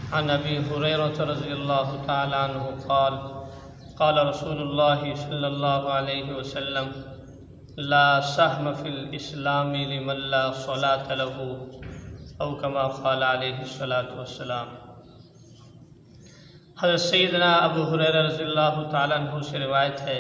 عن ابی ہریرہ رضی اللہ تعالی عنہ قال قال رسول اللہ صلی اللہ علیہ وسلم لا سهم فی الاسلام لمن لا صلاة له او کما قال علیہ الصلاة والسلام۔ حضرت سیدنا ابو ہریرہ رضی اللہ تعالی عنہ سے روایت ہے،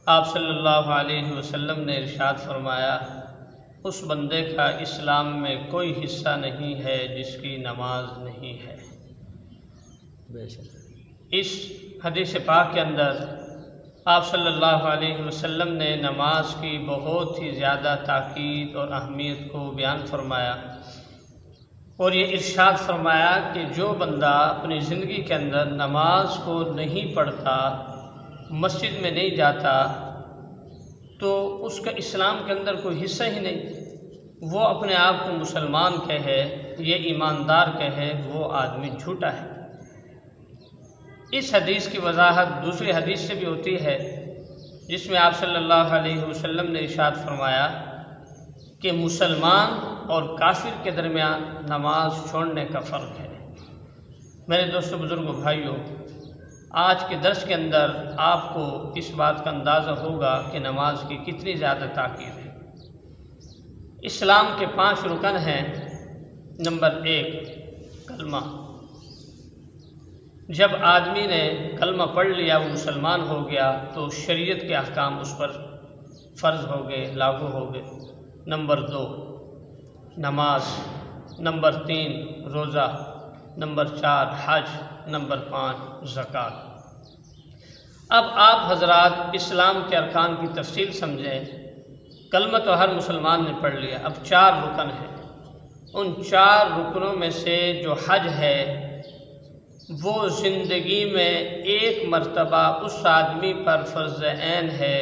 آپ صلی اللہ علیہ وسلم نے ارشاد فرمایا، اس بندے کا اسلام میں کوئی حصہ نہیں ہے جس کی نماز نہیں ہے۔ اس حدیث پاک کے اندر آپ صلی اللہ علیہ وسلم نے نماز کی بہت ہی زیادہ تاکید اور اہمیت کو بیان فرمایا، اور یہ ارشاد فرمایا کہ جو بندہ اپنی زندگی کے اندر نماز کو نہیں پڑھتا، مسجد میں نہیں جاتا، تو اس کا اسلام کے اندر کوئی حصہ ہی نہیں۔ وہ اپنے آپ کو مسلمان کہے، یہ ایماندار کہے، وہ آدمی جھوٹا ہے۔ اس حدیث کی وضاحت دوسری حدیث سے بھی ہوتی ہے، جس میں آپ صلی اللہ علیہ وسلم نے ارشاد فرمایا کہ مسلمان اور کافر کے درمیان نماز چھوڑنے کا فرق ہے۔ میرے دوستو، بزرگوں، بھائیوں، آج کے درس کے اندر آپ کو اس بات کا اندازہ ہوگا کہ نماز کی کتنی زیادہ تاکید ہے۔ اسلام کے 5 رکن ہیں۔ نمبر 1، کلمہ۔ جب آدمی نے کلمہ پڑھ لیا، وہ مسلمان ہو گیا، تو شریعت کے احکام اس پر فرض ہو گئے، لاگو ہو گئے۔ نمبر 2، نماز۔ نمبر 3، روزہ۔ نمبر 4، حج۔ نمبر 5، زکوٰۃ۔ اب آپ حضرات اسلام کے ارکان کی تفصیل سمجھیں۔ کلمہ تو ہر مسلمان نے پڑھ لیا، اب 4 رکن ہیں۔ ان 4 رکنوں میں سے جو حج ہے، وہ زندگی میں ایک مرتبہ اس آدمی پر فرض عین ہے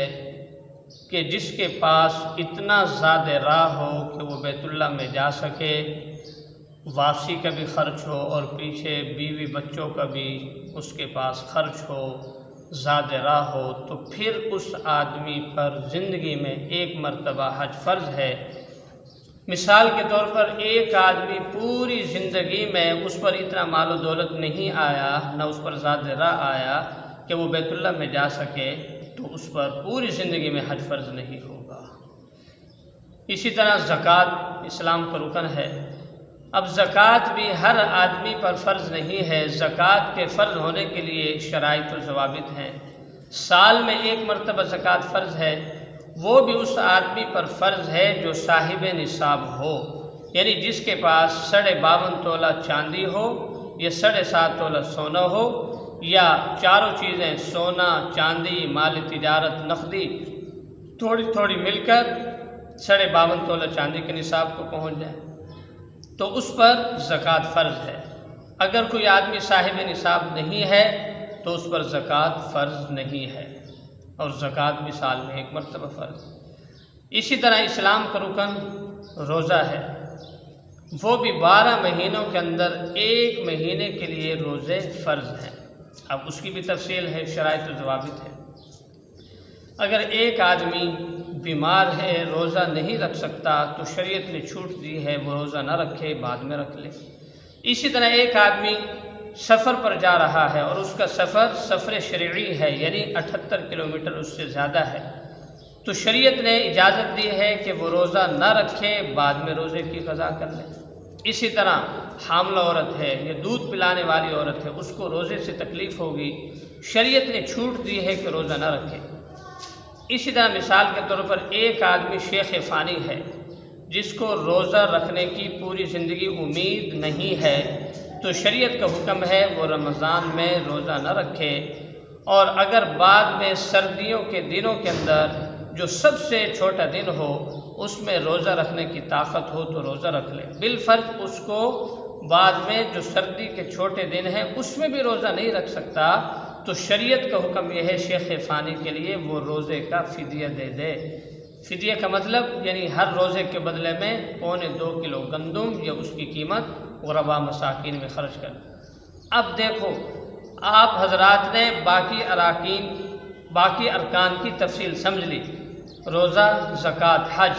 کہ جس کے پاس اتنا زیادہ راہ ہو کہ وہ بیت اللہ میں جا سکے، واپسی کا بھی خرچ ہو، اور پیچھے بیوی بچوں کا بھی اس کے پاس خرچ ہو، زیادہ راہ ہو، تو پھر اس آدمی پر زندگی میں ایک مرتبہ حج فرض ہے۔ مثال کے طور پر ایک آدمی پوری زندگی میں اس پر اتنا مال و دولت نہیں آیا، نہ اس پر زیادہ راہ آیا کہ وہ بیت اللہ میں جا سکے، تو اس پر پوری زندگی میں حج فرض نہیں ہوگا۔ اسی طرح زکوٰۃ اسلام کا رکن ہے۔ اب زکوٰۃ بھی ہر آدمی پر فرض نہیں ہے۔ زکوٰۃ کے فرض ہونے کے لیے شرائط و ضوابط ہیں۔ سال میں ایک مرتبہ زکوٰۃ فرض ہے، وہ بھی اس آدمی پر فرض ہے جو صاحب نصاب ہو، یعنی جس کے پاس 52.5 تولہ چاندی ہو، یا 7.5 تولہ سونا ہو، یا چاروں چیزیں سونا، چاندی، مال تجارت، نقدی تھوڑی تھوڑی مل کر 52.5 تولہ چاندی کے نصاب کو پہنچ جائے، تو اس پر زکوٰۃ فرض ہے۔ اگر کوئی آدمی صاحب نصاب نہیں ہے تو اس پر زکوٰۃ فرض نہیں ہے، اور زکوٰۃ بھی سال میں ایک مرتبہ فرض۔ اسی طرح اسلام کا رکن روزہ ہے، وہ بھی 12 مہینوں کے اندر ایک مہینے کے لیے روزے فرض ہیں۔ اب اس کی بھی تفصیل ہے، شرائط و ضوابط ہے۔ اگر ایک آدمی بیمار ہے، روزہ نہیں رکھ سکتا، تو شریعت نے چھوٹ دی ہے وہ روزہ نہ رکھے، بعد میں رکھ لے۔ اسی طرح ایک آدمی سفر پر جا رہا ہے اور اس کا سفر شرعی ہے، یعنی 78 کلومیٹر اس سے زیادہ ہے، تو شریعت نے اجازت دی ہے کہ وہ روزہ نہ رکھے، بعد میں روزے کی قضا کر لے۔ اسی طرح حاملہ عورت ہے یا دودھ پلانے والی عورت ہے، اس کو روزے سے تکلیف ہوگی، شریعت نے چھوٹ دی ہے کہ روزہ نہ رکھے۔ اسی طرح مثال کے طور پر ایک آدمی شیخ فانی ہے، جس کو روزہ رکھنے کی پوری زندگی امید نہیں ہے، تو شریعت کا حکم ہے وہ رمضان میں روزہ نہ رکھے، اور اگر بعد میں سردیوں کے دنوں کے اندر جو سب سے چھوٹا دن ہو اس میں روزہ رکھنے کی طاقت ہو تو روزہ رکھ لے۔ بالفرض اس کو بعد میں جو سردی کے چھوٹے دن ہیں اس میں بھی روزہ نہیں رکھ سکتا، تو شریعت کا حکم یہ ہے شیخ فانی کے لیے وہ روزے کا فدیہ دے دے۔ فدیہ کا مطلب یعنی ہر روزے کے بدلے میں 2.25 کلو گندم یا اس کی قیمت غربا مساکین میں خرچ کر۔ اب دیکھو، آپ حضرات نے باقی ارکان کی تفصیل سمجھ لی، روزہ، زکوٰۃ، حج۔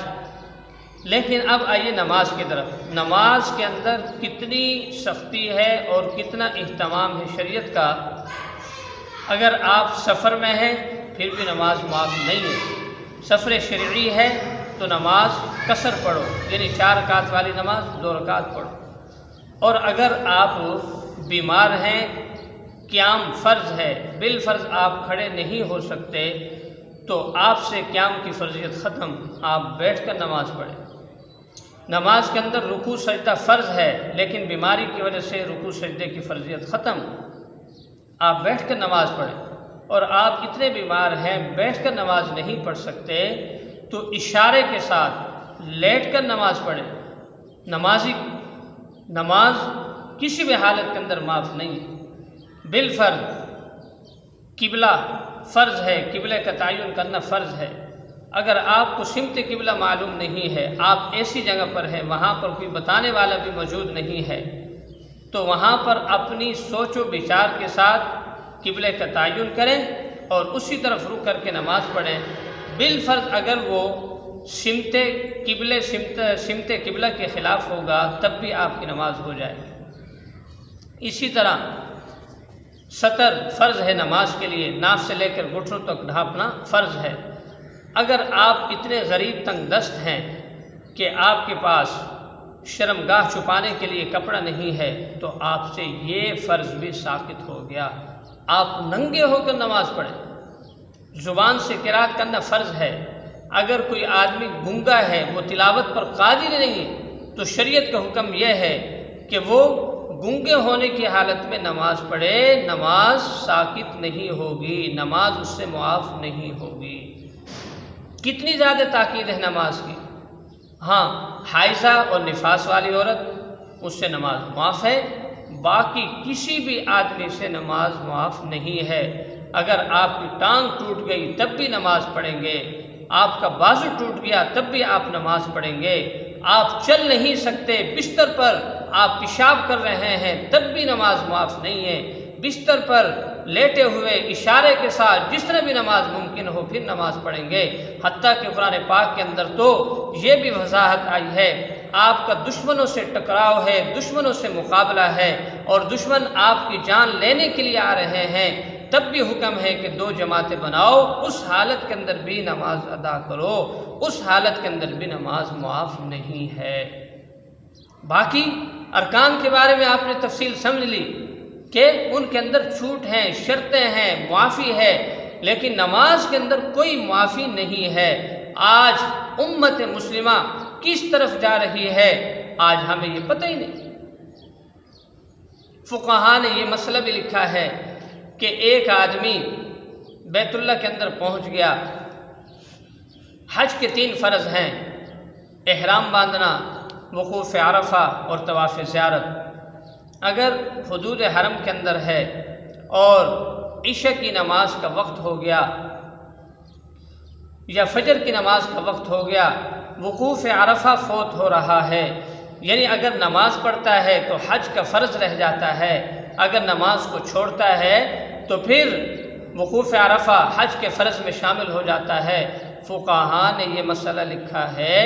لیکن اب آئیے نماز کی طرف۔ نماز کے اندر کتنی سختی ہے اور کتنا اہتمام ہے شریعت کا۔ اگر آپ سفر میں ہیں پھر بھی نماز معاف نہیں ہے۔ سفر شرعی ہے تو نماز قصر پڑھو، یعنی 4 رکعت والی نماز 2 رکعت پڑھو۔ اور اگر آپ بیمار ہیں، قیام فرض ہے، بالفرض آپ کھڑے نہیں ہو سکتے، تو آپ سے قیام کی فرضیت ختم، آپ بیٹھ کر نماز پڑھیں۔ نماز کے اندر رکوع سجدہ فرض ہے، لیکن بیماری کی وجہ سے رکوع سجدے کی فرضیت ختم، آپ بیٹھ کر نماز پڑھیں۔ اور آپ اتنے بیمار ہیں بیٹھ کر نماز نہیں پڑھ سکتے تو اشارے کے ساتھ لیٹ کر نماز پڑھیں۔ نماز کسی بھی حالت کے اندر معاف نہیں ہے۔ بالفرض قبلہ فرض ہے، قبلے کا تعین کرنا فرض ہے۔ اگر آپ کو سمت قبلہ معلوم نہیں ہے، آپ ایسی جگہ پر ہیں وہاں پر کوئی بتانے والا بھی موجود نہیں ہے، تو وہاں پر اپنی سوچ و بچار کے ساتھ قبلے کا تعین کریں اور اسی طرف رک کر کے نماز پڑھیں۔ بالفرض اگر وہ سمت قبلہ کے خلاف ہوگا تب بھی آپ کی نماز ہو جائے۔ اسی طرح سطر فرض ہے نماز کے لیے، ناف سے لے کر گھٹنوں تک ڈھانپنا فرض ہے۔ اگر آپ اتنے غریب تنگ دست ہیں کہ آپ کے پاس شرمگاہ چھپانے کے لیے کپڑا نہیں ہے تو آپ سے یہ فرض بھی ساقط ہو گیا، آپ ننگے ہو کر نماز پڑھیں۔ زبان سے قرات کرنا فرض ہے۔ اگر کوئی آدمی گنگا ہے، وہ تلاوت پر قادر نہیں ہے، تو شریعت کا حکم یہ ہے کہ وہ گنگے ہونے کی حالت میں نماز پڑھے، نماز ساقط نہیں ہوگی، نماز اس سے معاف نہیں ہوگی۔ کتنی زیادہ تاکید ہے نماز کی۔ ہاں، حائضہ اور نفاس والی عورت، اس سے نماز معاف ہے، باقی کسی بھی آدمی سے نماز معاف نہیں ہے۔ اگر آپ کی ٹانگ ٹوٹ گئی تب بھی نماز پڑھیں گے، آپ کا بازو ٹوٹ گیا تب بھی آپ نماز پڑھیں گے، آپ چل نہیں سکتے، بستر پر آپ پیشاب کر رہے ہیں تب بھی نماز معاف نہیں ہے، بستر پر لیٹے ہوئے اشارے کے ساتھ جس طرح بھی نماز ممکن ہو پھر نماز پڑھیں گے۔ حتیٰ کہ قرآن پاک کے اندر تو یہ بھی وضاحت آئی ہے، آپ کا دشمنوں سے ٹکراؤ ہے، دشمنوں سے مقابلہ ہے اور دشمن آپ کی جان لینے کے لیے آ رہے ہیں، تب بھی حکم ہے کہ 2 جماعتیں بناؤ، اس حالت کے اندر بھی نماز ادا کرو، اس حالت کے اندر بھی نماز معاف نہیں ہے۔ باقی ارکان کے بارے میں آپ نے تفصیل سمجھ لی کہ ان کے اندر چھوٹ ہیں، شرطیں ہیں، معافی ہے، لیکن نماز کے اندر کوئی معافی نہیں ہے۔ آج امت مسلمہ کس طرف جا رہی ہے آج ہمیں یہ پتہ ہی نہیں۔ فقہاء نے یہ مسئلہ بھی لکھا ہے کہ ایک آدمی بیت اللہ کے اندر پہنچ گیا، حج کے 3 فرض ہیں، احرام باندھنا، وقوف عرفہ اور طواف زیارت۔ اگر حدود حرم کے اندر ہے اور عشاء کی نماز کا وقت ہو گیا یا فجر کی نماز کا وقت ہو گیا، وقوف عرفہ فوت ہو رہا ہے، یعنی اگر نماز پڑھتا ہے تو حج کا فرض رہ جاتا ہے، اگر نماز کو چھوڑتا ہے تو پھر وقوف عرفہ حج کے فرض میں شامل ہو جاتا ہے۔ فقہاء نے یہ مسئلہ لکھا ہے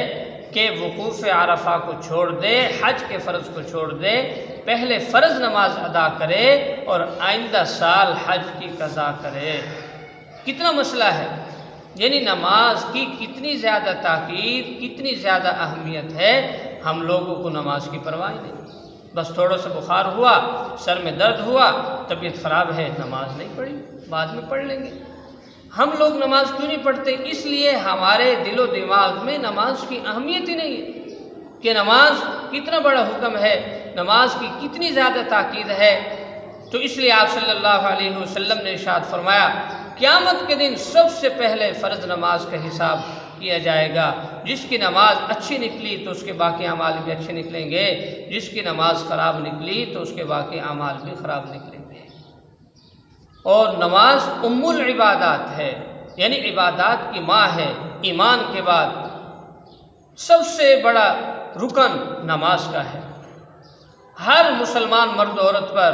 کہ وقوف عرفہ کو چھوڑ دے، حج کے فرض کو چھوڑ دے، پہلے فرض نماز ادا کرے اور آئندہ سال حج کی قضا کرے۔ کتنا مسئلہ ہے، یعنی نماز کی کتنی زیادہ تاکید، کتنی زیادہ اہمیت ہے، ہم لوگوں کو نماز کی پرواہ نہیں۔ بس تھوڑا سا بخار ہوا، سر میں درد ہوا، طبیعت خراب ہے، نماز نہیں پڑھی، بعد میں پڑھ لیں گے۔ ہم لوگ نماز کیوں نہیں پڑھتے؟ اس لیے ہمارے دل و دماغ میں نماز کی اہمیت ہی نہیں ہے کہ نماز کتنا بڑا حکم ہے، نماز کی کتنی زیادہ تاکید ہے۔ تو اس لیے آپ صلی اللہ علیہ وسلم نے ارشاد فرمایا، قیامت کے دن سب سے پہلے فرض نماز کا حساب کیا جائے گا، جس کی نماز اچھی نکلی تو اس کے باقی اعمال بھی اچھے نکلیں گے، جس کی نماز خراب نکلی تو اس کے باقی اعمال بھی خراب نکلیں گے۔ اور نماز ام العبادات ہے، یعنی عبادات کی ماں ہے۔ ایمان کے بعد سب سے بڑا رکن نماز کا ہے۔ ہر مسلمان مرد عورت پر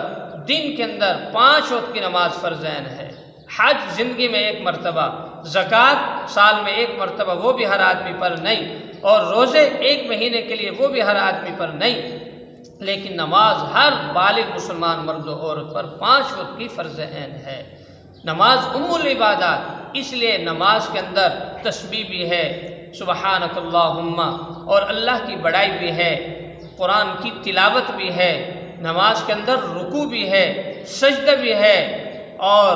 دن کے اندر 5 وقت کی نماز فرض عین ہے۔ حج زندگی میں 1 مرتبہ، زکوٰۃ سال میں ایک مرتبہ وہ بھی ہر آدمی پر نہیں، اور روزے ایک مہینے کے لیے وہ بھی ہر آدمی پر نہیں، لیکن نماز ہر بالغ مسلمان مرد و عورت پر 5 وقت کی فرض عین ہے۔ نماز ام العبادات، اس لیے نماز کے اندر تسبیح بھی ہے، سبحانک اللہم، اور اللہ کی بڑائی بھی ہے، قرآن کی تلاوت بھی ہے، نماز کے اندر رکوع بھی ہے، سجدہ بھی ہے اور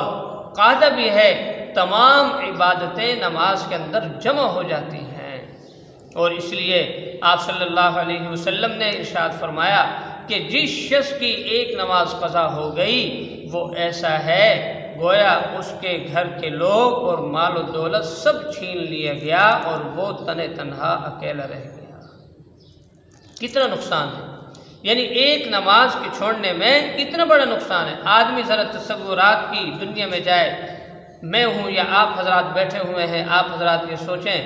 قعدہ بھی ہے۔ تمام عبادتیں نماز کے اندر جمع ہو جاتی ہیں، اور اس لیے آپ صلی اللہ علیہ وسلم نے ارشاد فرمایا کہ جس شخص کی ایک نماز قضا ہو گئی وہ ایسا ہے گویا اس کے گھر کے لوگ اور مال و دولت سب چھین لیا گیا اور وہ تنہا اکیلا رہ گیا۔ کتنا نقصان ہے، یعنی ایک نماز کے چھوڑنے میں کتنا بڑا نقصان ہے۔ آدمی ذرا تصورات کی دنیا میں جائے، میں ہوں یا آپ حضرات بیٹھے ہوئے ہیں، آپ حضرات یہ سوچیں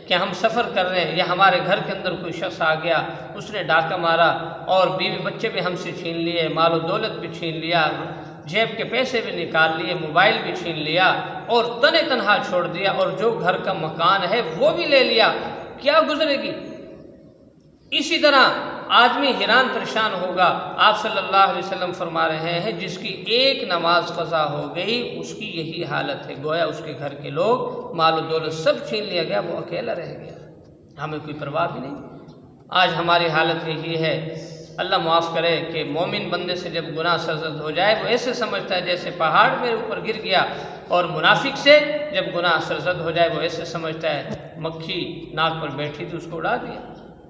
کہ ہم سفر کر رہے ہیں یا ہمارے گھر کے اندر کوئی شخص آ گیا، اس نے ڈاکہ مارا اور بیوی بچے بھی ہم سے چھین لیے، مال و دولت بھی چھین لیا، جیب کے پیسے بھی نکال لیے، موبائل بھی چھین لیا اور تنہا چھوڑ دیا، اور جو گھر کا مکان ہے وہ بھی لے لیا، کیا گزرے گی؟ اسی طرح آدمی حیران پریشان ہوگا۔ آپ صلی اللہ علیہ وسلم فرما رہے ہیں جس کی ایک نماز قضا ہو گئی اس کی یہی حالت ہے، گویا اس کے گھر کے لوگ مال و دولت سب چھین لیا گیا، وہ اکیلا رہ گیا، ہمیں کوئی پرواہ بھی نہیں۔ آج ہماری حالت یہی ہے۔ اللہ معاف کرے کہ مومن بندے سے جب گناہ سرزد ہو جائے وہ ایسے سمجھتا ہے جیسے پہاڑ میرے اوپر گر گیا، اور منافق سے جب گناہ سرزد ہو جائے وہ ایسے سمجھتا ہے مکھی ناک پر بیٹھی تھی اس کو اڑا دیا۔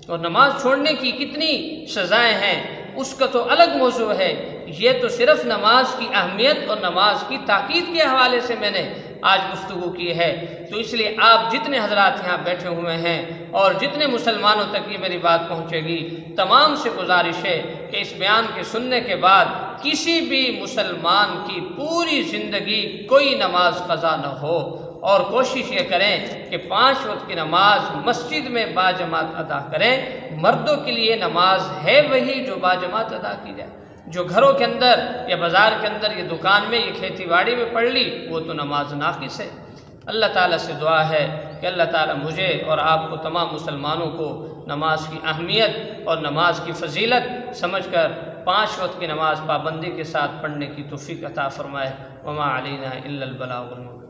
اور نماز چھوڑنے کی کتنی سزائیں ہیں اس کا تو الگ موضوع ہے، یہ تو صرف نماز کی اہمیت اور نماز کی تاکید کے حوالے سے میں نے آج گفتگو کی ہے۔ تو اس لیے آپ جتنے حضرات یہاں بیٹھے ہوئے ہیں اور جتنے مسلمانوں تک یہ میری بات پہنچے گی، تمام سے گزارش ہے کہ اس بیان کے سننے کے بعد کسی بھی مسلمان کی پوری زندگی کوئی نماز قضا نہ ہو، اور کوشش یہ کریں کہ 5 وقت کی نماز مسجد میں باجماعت ادا کریں۔ مردوں کے لیے نماز ہے وہی جو باجماعت ادا کی جائے، جو گھروں کے اندر یا بازار کے اندر یا دکان میں یا کھیتی باڑی میں پڑھ لی وہ تو نماز ناقص ہے۔ اللہ تعالیٰ سے دعا ہے کہ اللہ تعالیٰ مجھے اور آپ کو تمام مسلمانوں کو نماز کی اہمیت اور نماز کی فضیلت سمجھ کر 5 وقت کی نماز پابندی کے ساتھ پڑھنے کی توفیق عطا فرمائے۔ وما علینا الا البلاغ المبین۔